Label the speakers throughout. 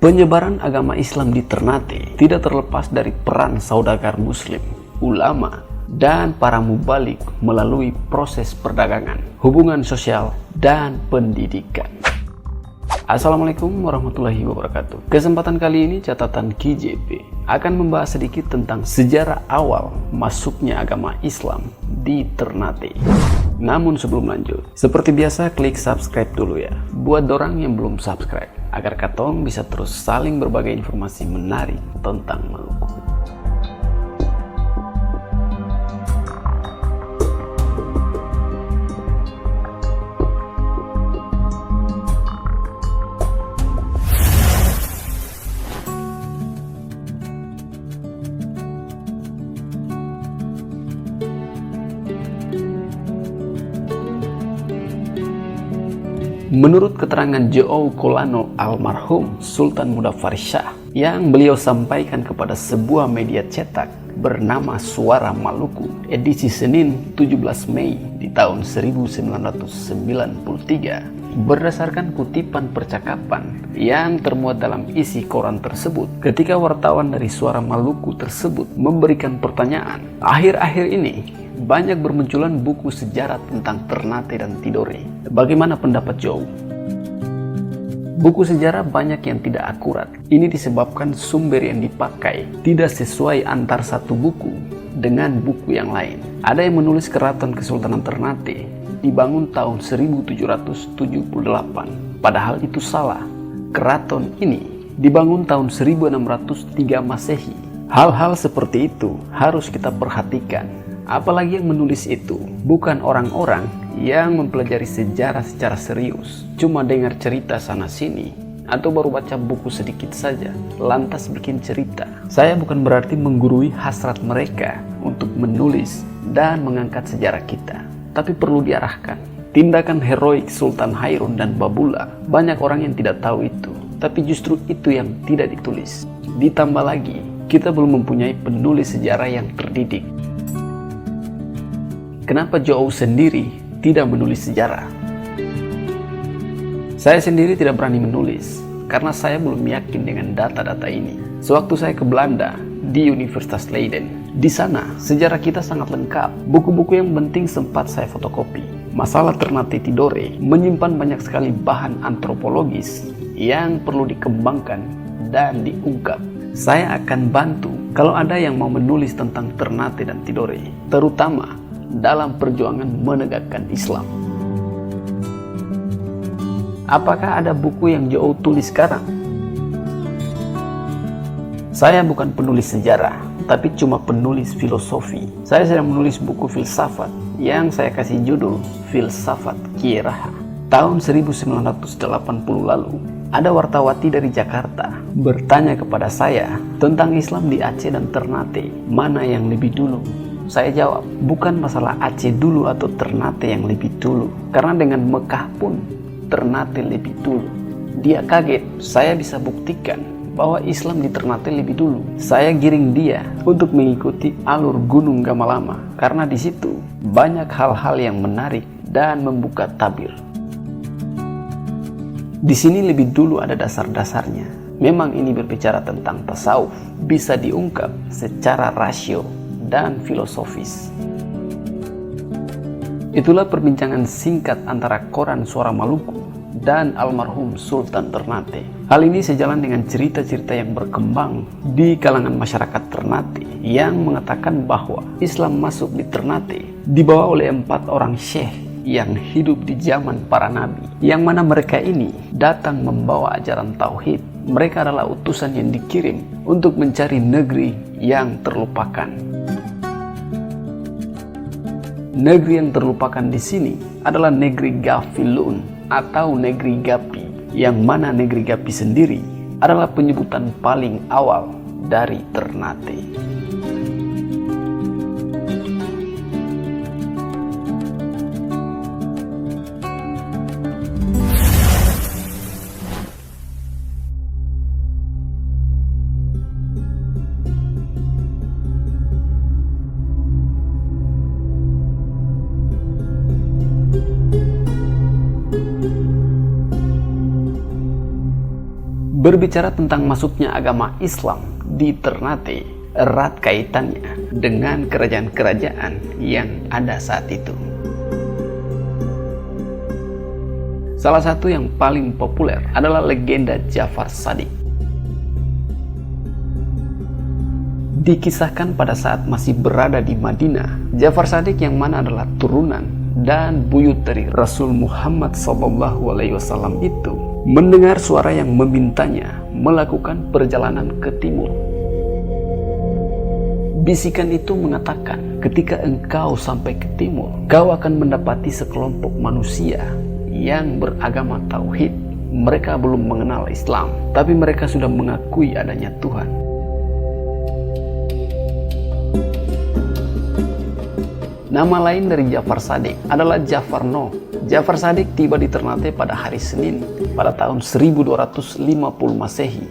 Speaker 1: Penyebaran agama Islam di Ternate tidak terlepas dari peran saudagar muslim, ulama, dan para mubalik melalui proses perdagangan, hubungan sosial, dan pendidikan. Assalamualaikum warahmatullahi wabarakatuh. Kesempatan kali ini catatan KJP akan membahas sedikit tentang sejarah awal masuknya agama Islam di Ternate. Namun sebelum lanjut, seperti biasa klik subscribe dulu ya, buat dorang yang belum subscribe, agar katong bisa terus saling berbagi informasi menarik tentang Maluku. Menurut keterangan Jo'ou Kolano almarhum Sultan Mudaffar Shah yang beliau sampaikan kepada sebuah media cetak bernama Suara Maluku edisi Senin 17 Mei di tahun 1993, berdasarkan kutipan percakapan yang termuat dalam isi koran tersebut, ketika wartawan dari Suara Maluku tersebut memberikan pertanyaan, akhir-akhir ini banyak bermunculan buku sejarah tentang Ternate dan Tidore. Bagaimana pendapat Joe? Buku sejarah banyak yang tidak akurat. Ini disebabkan sumber yang dipakai tidak sesuai antar satu buku dengan buku yang lain. Ada yang menulis Keraton Kesultanan Ternate dibangun tahun 1778. Padahal itu salah. Keraton ini dibangun tahun 1603 Masehi. Hal-hal seperti itu harus kita perhatikan. Apalagi yang menulis itu bukan orang-orang yang mempelajari sejarah secara serius, cuma dengar cerita sana-sini, atau baru baca buku sedikit saja, lantas bikin cerita. Saya bukan berarti menggurui hasrat mereka untuk menulis dan mengangkat sejarah kita, tapi perlu diarahkan. Tindakan heroik Sultan Hairun dan Babula, banyak orang yang tidak tahu itu, tapi justru itu yang tidak ditulis. Ditambah lagi, kita belum mempunyai penulis sejarah yang terdidik. Kenapa Jo'ou sendiri tidak menulis sejarah? Saya sendiri tidak berani menulis karena saya belum yakin dengan data-data ini. Sewaktu saya ke Belanda di Universitas Leiden, di sana sejarah kita sangat lengkap. Buku-buku yang penting sempat saya fotokopi. Masalah Ternate Tidore menyimpan banyak sekali bahan antropologis yang perlu dikembangkan dan diungkap. Saya akan bantu kalau ada yang mau menulis tentang Ternate dan Tidore, terutama dalam perjuangan menegakkan Islam. Apakah ada buku yang Jo'ou tulis sekarang? Saya bukan penulis sejarah, tapi cuma penulis filosofi. Saya sedang menulis buku filsafat yang saya kasih judul Filsafat Kiai Raha. Tahun 1980 lalu, ada wartawati dari Jakarta bertanya kepada saya tentang Islam di Aceh dan Ternate, mana yang lebih dulu? Saya jawab, bukan masalah Aceh dulu atau Ternate yang lebih dulu, karena dengan Mekah pun Ternate lebih dulu. Dia kaget, saya bisa buktikan bahwa Islam di Ternate lebih dulu. Saya giring dia untuk mengikuti alur Gunung Gamalama, karena di situ banyak hal-hal yang menarik dan membuka tabir. Di sini lebih dulu ada dasar-dasarnya. Memang ini berbicara tentang tasawuf, bisa diungkap secara rasio dan filosofis. Itulah perbincangan singkat antara koran Suara Maluku dan almarhum Sultan Ternate. Hal ini sejalan dengan cerita-cerita yang berkembang di kalangan masyarakat Ternate yang mengatakan bahwa Islam masuk di Ternate dibawa oleh 4 orang syekh yang hidup di zaman para nabi, yang mana mereka ini datang membawa ajaran tauhid. Mereka adalah utusan yang dikirim untuk mencari negeri yang terlupakan. Negeri yang terlupakan di sini adalah negeri Gafilun atau negeri Gapi, yang mana negeri Gapi sendiri adalah penyebutan paling awal dari Ternate. Berbicara tentang masuknya agama Islam di Ternate, erat kaitannya dengan kerajaan-kerajaan yang ada saat itu. Salah satu yang paling populer adalah legenda Ja'far Shadiq. Dikisahkan pada saat masih berada di Madinah, Ja'far Shadiq yang mana adalah turunan dan buyut dari Rasul Muhammad SAW itu mendengar suara yang memintanya melakukan perjalanan ke timur. Bisikan itu mengatakan, ketika engkau sampai ke timur, kau akan mendapati sekelompok manusia yang beragama tauhid. Mereka belum mengenal Islam, tapi mereka sudah mengakui adanya Tuhan. Nama lain dari Ja'far Shadiq adalah Ja'far Noh. Ja'far Shadiq tiba di Ternate pada hari Senin pada tahun 1250 Masehi.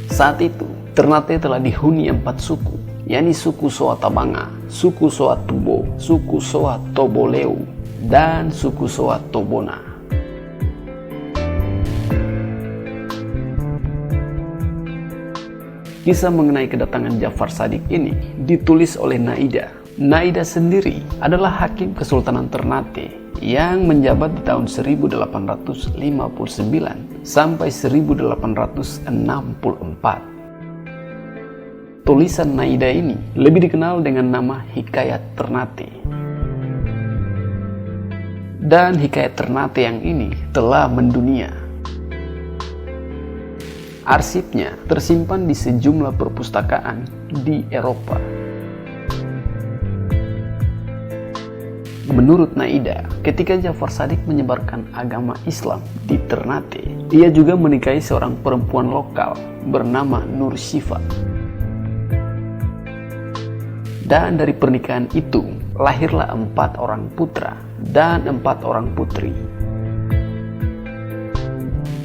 Speaker 1: Saat itu, Ternate telah dihuni 4 suku, yakni suku Soa Tabanga, suku Soa Tubo, suku Soa Toboleu, dan suku Soa Tobona. Kisah mengenai kedatangan Ja'far Shadiq ini ditulis oleh Naida. Naida sendiri adalah hakim Kesultanan Ternate yang menjabat di tahun 1859 sampai 1864. Tulisan Naida ini lebih dikenal dengan nama Hikayat Ternate. Dan Hikayat Ternate yang ini telah mendunia. Arsipnya tersimpan di sejumlah perpustakaan di Eropa. Menurut Naida, ketika Ja'far Shadiq menyebarkan agama Islam di Ternate, ia juga menikahi seorang perempuan lokal bernama Nur Shifa. Dan dari pernikahan itu, lahirlah 4 orang putra dan 4 orang putri.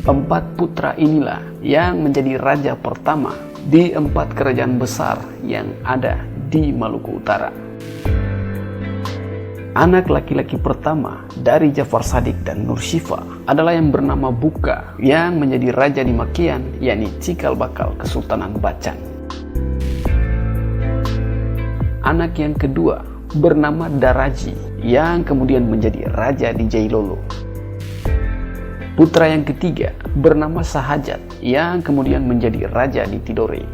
Speaker 1: 4 putra inilah yang menjadi raja pertama di 4 kerajaan besar yang ada di Maluku Utara. Anak laki-laki pertama dari Ja'far Shadiq dan Nur Shifa adalah yang bernama Buka, yang menjadi raja di Makian, yakni Cikal Bakal Kesultanan Bacan. Anak yang kedua bernama Daraji, yang kemudian menjadi raja di Jailolo. Putra yang ketiga bernama Sahajat, yang kemudian menjadi raja di Tidore.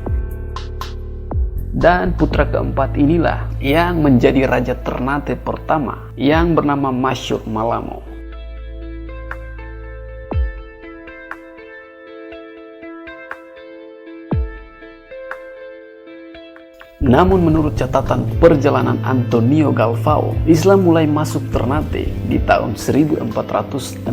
Speaker 1: Dan putra keempat inilah yang menjadi raja Ternate pertama, yang bernama Masyur Malamo. Namun menurut catatan perjalanan Antonio Galvao, Islam mulai masuk Ternate di tahun 1464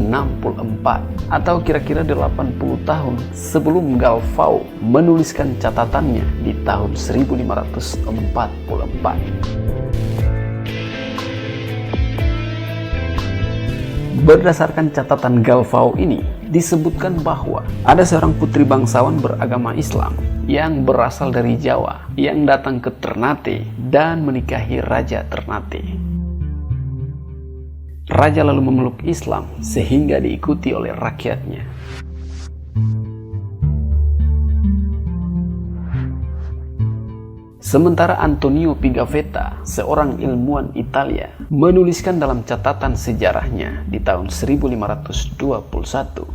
Speaker 1: atau kira-kira 80 tahun sebelum Galvao menuliskan catatannya di tahun 1544. Berdasarkan catatan Galvao ini, disebutkan bahwa ada seorang putri bangsawan beragama Islam yang berasal dari Jawa yang datang ke Ternate dan menikahi Raja Ternate. Raja lalu memeluk Islam sehingga diikuti oleh rakyatnya. Sementara Antonio Pigafetta, seorang ilmuwan Italia, menuliskan dalam catatan sejarahnya di tahun 1521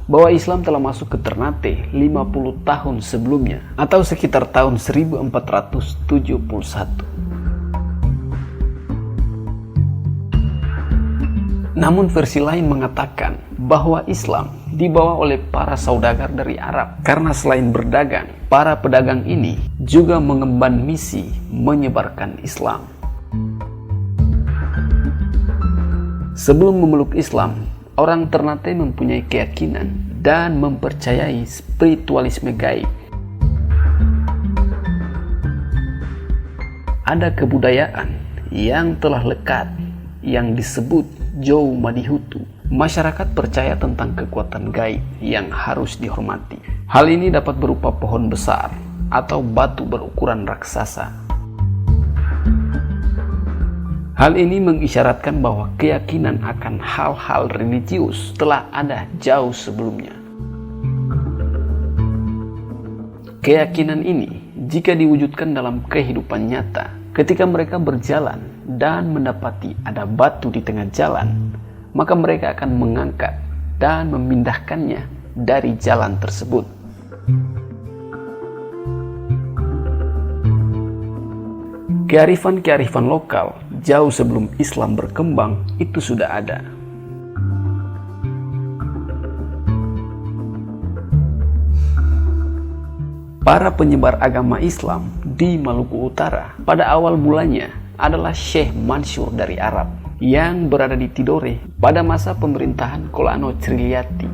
Speaker 1: bahwa Islam telah masuk ke Ternate 50 tahun sebelumnya atau sekitar tahun 1471. Namun versi lain mengatakan bahwa Islam dibawa oleh para saudagar dari Arab karena selain berdagang, para pedagang ini juga mengemban misi menyebarkan Islam. Sebelum memeluk Islam, orang Ternate mempunyai keyakinan dan mempercayai spiritualisme gaib. Ada kebudayaan yang telah lekat yang disebut Jou Madihutu. Masyarakat percaya tentang kekuatan gaib yang harus dihormati. Hal ini dapat berupa pohon besar atau batu berukuran raksasa. Hal ini mengisyaratkan bahwa keyakinan akan hal-hal religius telah ada jauh sebelumnya. Keyakinan ini, jika diwujudkan dalam kehidupan nyata, ketika mereka berjalan dan mendapati ada batu di tengah jalan, maka mereka akan mengangkat dan memindahkannya dari jalan tersebut. Kearifan-kearifan lokal jauh sebelum Islam berkembang itu sudah ada. Para penyebar agama Islam di Maluku Utara pada awal mulanya adalah Syekh Mansur dari Arab yang berada di Tidore pada masa pemerintahan Kolano Criliati.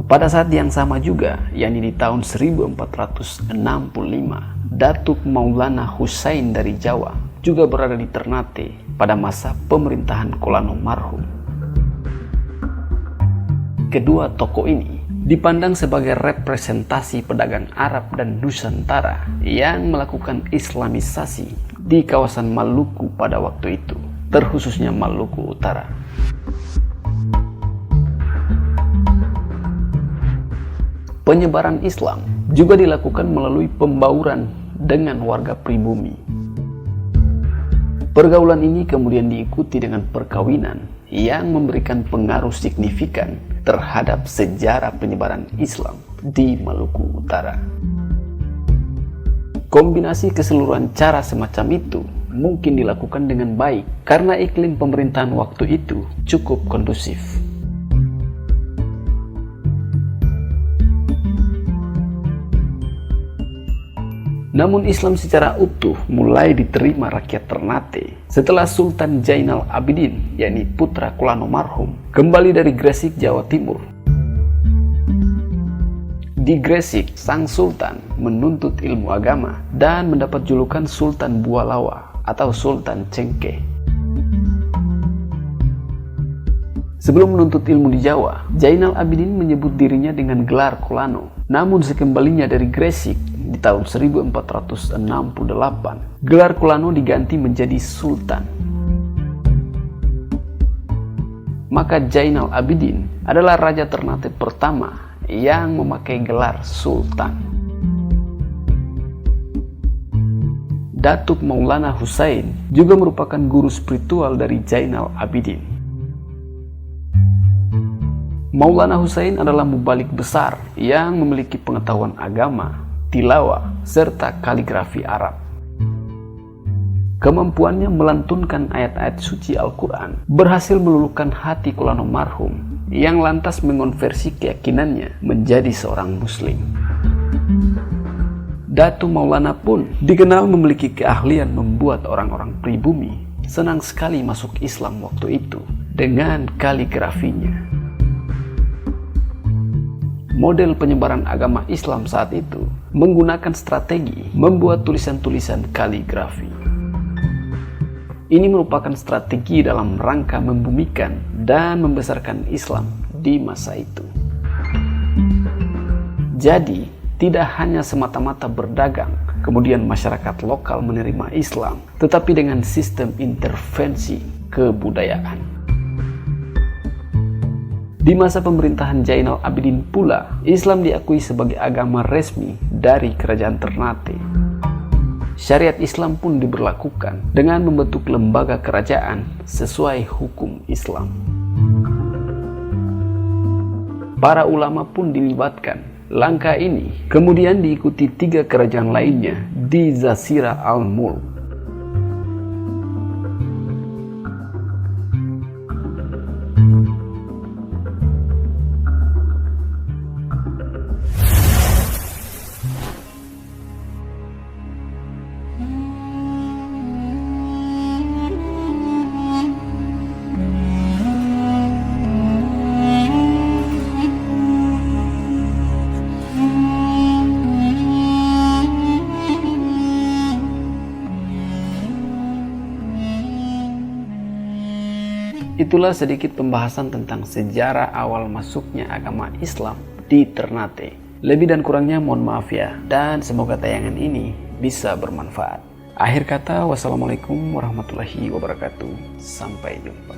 Speaker 1: Pada saat yang sama juga, yakni di tahun 1465, Datuk Maulana Husain dari Jawa juga berada di Ternate pada masa pemerintahan Kolano marhum. Kedua tokoh ini dipandang sebagai representasi pedagang Arab dan Nusantara yang melakukan Islamisasi di kawasan Maluku pada waktu itu, terkhususnya Maluku Utara. Penyebaran Islam juga dilakukan melalui pembauran dengan warga pribumi. Pergaulan ini kemudian diikuti dengan perkawinan yang memberikan pengaruh signifikan terhadap sejarah penyebaran Islam di Maluku Utara. Kombinasi keseluruhan cara semacam itu mungkin dilakukan dengan baik karena iklim pemerintahan waktu itu cukup kondusif. Namun Islam secara utuh mulai diterima rakyat Ternate setelah Sultan Jainal Abidin, yakni putra Kolano marhum, kembali dari Gresik, Jawa Timur. Di Gresik, sang sultan menuntut ilmu agama dan mendapat julukan Sultan Bualawa atau Sultan Cengkeh. Sebelum menuntut ilmu di Jawa, Jainal Abidin menyebut dirinya dengan gelar Kolano. Namun sekembalinya dari Gresik di tahun 1468, gelar Kolano diganti menjadi Sultan. Maka Jainal Abidin adalah raja Ternate pertama yang memakai gelar Sultan. Datuk Maulana Husain juga merupakan guru spiritual dari Jainal Abidin. Maulana Husain adalah mubalik besar yang memiliki pengetahuan agama, tilawah, serta kaligrafi Arab. Kemampuannya melantunkan ayat-ayat suci Al-Quran berhasil meluluhkan hati Kolano marhum yang lantas mengonversi keyakinannya menjadi seorang muslim. Datu Maulana pun dikenal memiliki keahlian membuat orang-orang pribumi senang sekali masuk Islam waktu itu dengan kaligrafinya. Model penyebaran agama Islam saat itu menggunakan strategi membuat tulisan-tulisan kaligrafi. Ini merupakan strategi dalam rangka membumikan dan membesarkan Islam di masa itu. Jadi, tidak hanya semata-mata berdagang, kemudian masyarakat lokal menerima Islam, tetapi dengan sistem intervensi kebudayaan. Di masa pemerintahan Jainal Abidin pula, Islam diakui sebagai agama resmi dari kerajaan Ternate. Syariat Islam pun diberlakukan dengan membentuk lembaga kerajaan sesuai hukum Islam. Para ulama pun dilibatkan. Langkah ini kemudian diikuti 3 kerajaan lainnya di Jazirah Al-Mulk. Itulah sedikit pembahasan tentang sejarah awal masuknya agama Islam di Ternate. Lebih dan kurangnya mohon maaf ya, dan semoga tayangan ini bisa bermanfaat. Akhir kata, wassalamualaikum warahmatullahi wabarakatuh. Sampai jumpa.